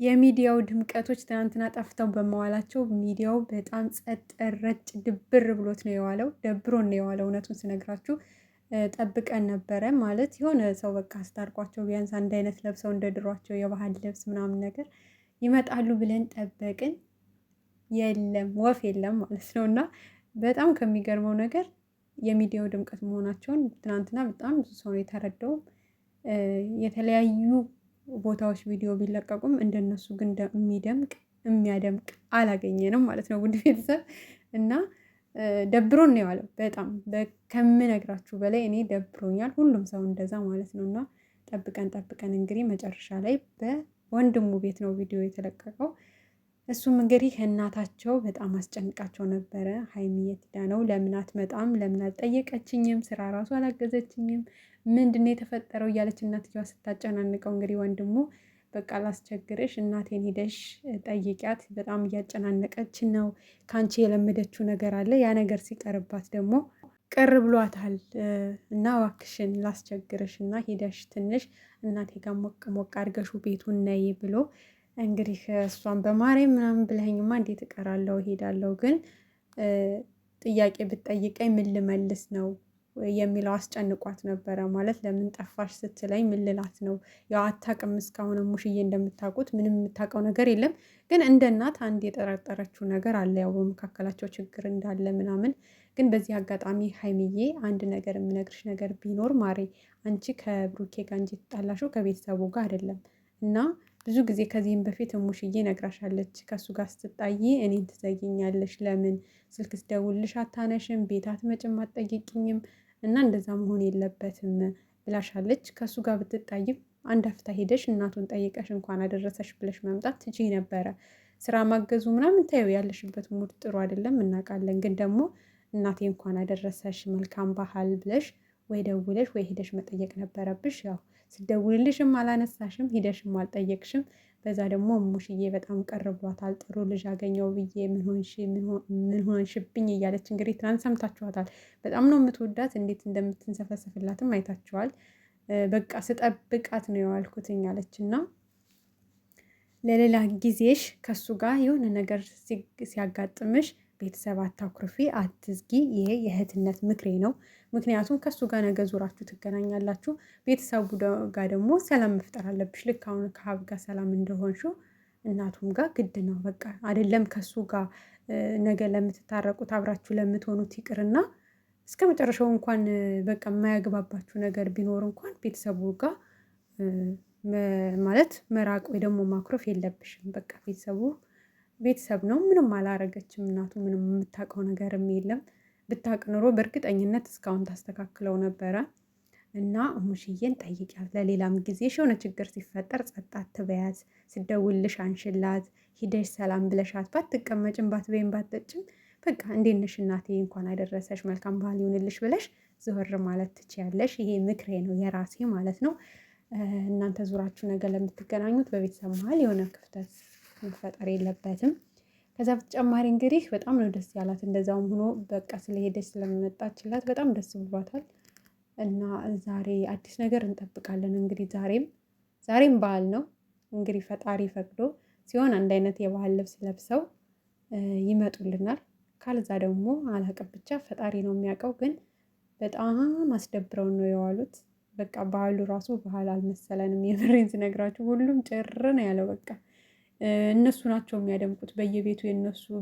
የሚዲያው ድምቀቶች ትናንትና ጠፍተው በመዋላቸው ሚዲያው በጣም ጸጥ ረጭ ድብር ብሎት ነው የዋለው። ደብሮን ነው የዋለው። እውነቱን ስነግራችሁ ጠብቀን ነበረ ማለት የሆነ ሰው በቃ አስታርቋቸው ቢያንስ አንድ አይነት ለብሰው እንደ ድሯቸው የባህል ልብስ ምናምን ነገር ይመጣሉ ብለን ጠበቅን። የለም ወፍ የለም ማለት ነው። እና በጣም ከሚገርመው ነገር የሚዲያው ድምቀት መሆናቸውን ትናንትና በጣም ብዙ ሰው ነው የተረዳው። የተለያዩ ቦታዎች ቪዲዮ ቢለቀቁም እንደነሱ ግን የሚያደምቅ አላገኘንም ማለት ነው ውድ ቤተሰብ። እና ደብሮን ነው የዋለው በጣም ከምነግራችሁ በላይ እኔ ደብሮኛል። ሁሉም ሰው እንደዛ ማለት ነው። እና ጠብቀን እንግዲህ መጨረሻ ላይ በወንድሙ ቤት ነው ቪዲዮ የተለቀቀው። እሱም እንግዲህ እናታቸው በጣም አስጨንቃቸው ነበረ። ሀይሚ የት ሄዳ ነው? ለምን አትመጣም? ለምን አልጠየቀችኝም? ስራ ራሱ አላገዘችኝም? ምንድነው የተፈጠረው? እያለች እናትየዋ ስታጨናንቀው እንግዲህ ወንድሙ በቃ ላስቸግርሽ፣ እናቴን ሂደሽ ጠይቂያት፣ በጣም እያጨናነቀች ነው። ከአንቺ የለመደችው ነገር አለ፣ ያ ነገር ሲቀርባት ደግሞ ቅር ብሏታል እና እባክሽን ላስቸግርሽ እና ሂደሽ ትንሽ እናቴ ጋር ሞቅ ሞቅ አድርገሹ ቤቱን ነይ ብሎ እንግዲህ እሷን በማርያም ምናምን ብለኸኝማ እንዴት እቀራለሁ እሄዳለሁ፣ ግን ጥያቄ ብትጠይቀኝ ምን ልመልስ ነው የሚለው አስጨንቋት ነበረ። ማለት ለምን ጠፋሽ ስትለኝ ምን ልላት ነው? ያው አታውቅም እስካሁን ሙሽዬ እንደምታውቁት ምንም የምታውቀው ነገር የለም። ግን እንደ እናት አንድ የጠረጠረችው ነገር አለ፣ ያው በመካከላቸው ችግር እንዳለ ምናምን። ግን በዚህ አጋጣሚ ሀይሚዬ አንድ ነገር የምነግርሽ ነገር ቢኖር ማሬ፣ አንቺ ከብሩኬ ጋር እንጂ የተጣላሽው ከቤተሰቡ ጋር አይደለም። እና ብዙ ጊዜ ከዚህም በፊት እሙሽዬ ነግራሻለች። ከእሱ ጋር ስትጣይ እኔን ትዘጊኛለሽ፣ ለምን ስልክ ስደውልሽ አታነሽም፣ ቤት አትመጭም፣ አትጠይቅኝም እና እንደዛ መሆን የለበትም ብላሻለች። ከእሱ ጋር ብትጣይም አንድ አፍታ ሄደሽ እናቱን ጠይቀሽ እንኳን አደረሰሽ ብለሽ መምጣት ትችይ ነበረ። ስራ ማገዙ ምናምን ታየው ያለሽበት ሙድ ጥሩ አይደለም እናውቃለን። ግን ደግሞ እናቴ እንኳን አደረሰሽ መልካም ባህል ብለሽ ወይ ደውለሽ ወይ ሄደሽ መጠየቅ ነበረብሽ። ያው ስደውልልሽም አላነሳሽም፣ ሂደሽም አልጠየቅሽም። በዛ ደግሞ ሙሽዬ በጣም ቅር ብሏታል። ጥሩ ልጅ አገኘው ብዬ ምን ሆንሽብኝ እያለች እንግዲህ ትናንት ሰምታችኋታል። በጣም ነው የምትወዳት፣ እንዴት እንደምትንሰፈሰፍላትም አይታችኋል። በቃ ስጠብቃት ነው የዋልኩትኝ አለች። እና ለሌላ ጊዜሽ ከሱ ጋር የሆነ ነገር ሲያጋጥምሽ ቤተሰብ አታኩርፊ፣ አትዝጊ። ይሄ የእህትነት ምክሬ ነው። ምክንያቱም ከሱ ጋር ነገ ዙራችሁ ትገናኛላችሁ። ቤተሰቡ ጋር ደግሞ ሰላም መፍጠር አለብሽ። ልክ አሁን ከሀብ ጋር ሰላም እንደሆንሽው እናቱም ጋር ግድ ነው። በቃ አይደለም ከሱ ጋር ነገ ለምትታረቁት አብራችሁ ለምትሆኑት ይቅርና እስከ መጨረሻው እንኳን በቃ የማያግባባችሁ ነገር ቢኖር እንኳን ቤተሰቡ ጋር ማለት መራቅ ወይ ደግሞ ማኩረፍ የለብሽም። በቃ ቤተሰብ ነው። ምንም አላረገችም እናቱ፣ ምንም የምታውቀው ነገርም የለም። ብታውቅ ኑሮ በእርግጠኝነት እስካሁን ታስተካክለው ነበረ። እና ሙሽዬን ጠይቂያት፣ ለሌላም ጊዜ የሆነ ችግር ሲፈጠር ጸጥ አትበያት። ስደውልሽ አንሽላት፣ ሂደሽ ሰላም ብለሻት፣ ባትቀመጭም ባትበይም ባትጠጭም በቃ እንዴት ነሽ እናቴ እንኳን አደረሰሽ መልካም ባህል ይሁንልሽ ብለሽ ዘወር ማለት ትችያለሽ። ይሄ ምክሬ ነው የራሴ ማለት ነው። እናንተ ዙራችሁ ነገር ለምትገናኙት በቤተሰብ መሀል የሆነ ክፍተት መፈጠር የለበትም። ከዛ በተጨማሪ እንግዲህ በጣም ነው ደስ ያላት። እንደዛውም ሆኖ በቃ ስለሄደች ስለመጣችላት በጣም ደስ ብሏታል። እና ዛሬ አዲስ ነገር እንጠብቃለን። እንግዲህ ዛሬም በዓል ነው እንግዲህ ፈጣሪ ፈቅዶ ሲሆን አንድ አይነት የባህል ልብስ ለብሰው ይመጡልናል። ካልዛ ደግሞ አላቅም፣ ብቻ ፈጣሪ ነው የሚያውቀው። ግን በጣም አስደብረውን ነው የዋሉት። በቃ ባህሉ ራሱ ባህል አልመሰለንም። የምሬን ስነግራችሁ ሁሉም ጭር ነው ያለው። በቃ እነሱ ናቸው የሚያደምቁት በየቤቱ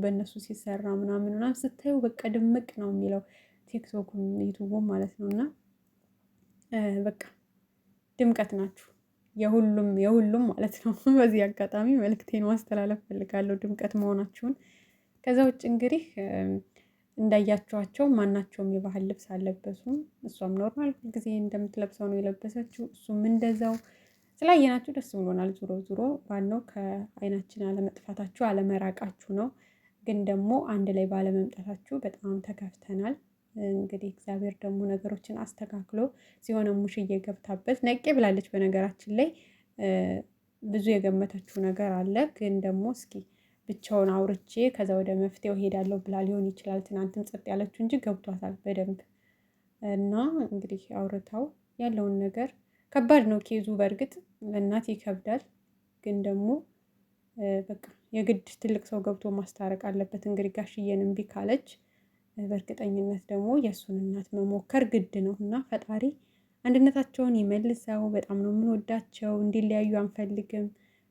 በእነሱ ሲሰራ ምናምን ስታዩ በቃ ድምቅ ነው የሚለው ቲክቶኩም ዩቱቡም ማለት ነው። እና በቃ ድምቀት ናችሁ የሁሉም ማለት ነው። በዚህ አጋጣሚ መልእክቴን ማስተላለፍ ፈልጋለሁ ድምቀት መሆናችሁን። ከዛ ውጭ እንግዲህ እንዳያችኋቸው ማናቸውም የባህል ልብስ አልለበሱም። እሷም ኖርማል ጊዜ እንደምትለብሰው ነው የለበሰችው። እሱም እንደዛው ስላየናችሁ ደስ ብሎናል። ዙሮ ዙሮ ባልነው ከአይናችን አለመጥፋታችሁ አለመራቃችሁ ነው። ግን ደግሞ አንድ ላይ ባለመምጣታችሁ በጣም ተከፍተናል። እንግዲህ እግዚአብሔር ደግሞ ነገሮችን አስተካክሎ ሲሆን ሙሽዬ ገብታበት ነቄ ብላለች። በነገራችን ላይ ብዙ የገመተችው ነገር አለ። ግን ደግሞ እስኪ ብቻውን አውርቼ ከዛ ወደ መፍትሄው ሄዳለሁ ብላ ሊሆን ይችላል ትናንትም ጸጥ ያለችው እንጂ ገብቷታል በደንብ። እና እንግዲህ አውርታው ያለውን ነገር ከባድ ነው ኬዙ። በእርግጥ ለእናት ይከብዳል። ግን ደግሞ በቃ የግድ ትልቅ ሰው ገብቶ ማስታረቅ አለበት። እንግዲህ ጋሽዬን እምቢ ካለች በእርግጠኝነት ደግሞ የእሱን እናት መሞከር ግድ ነው እና ፈጣሪ አንድነታቸውን ይመልሰው። በጣም ነው የምንወዳቸው፣ እንዲለያዩ አንፈልግም።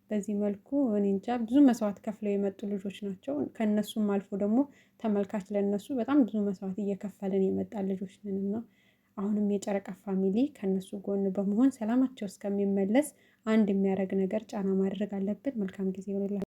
በዚህ መልኩ እኔ እንጃ ብዙ መስዋዕት ከፍለው የመጡ ልጆች ናቸው። ከእነሱም አልፎ ደግሞ ተመልካች ለእነሱ በጣም ብዙ መስዋዕት እየከፈልን የመጣን ልጆች ነን እና አሁንም የጨረቃ ፋሚሊ ከእነሱ ጎን በመሆን ሰላማቸው እስከሚመለስ አንድ የሚያደርግ ነገር ጫና ማድረግ አለብን። መልካም ጊዜ ይሆንላችሁ።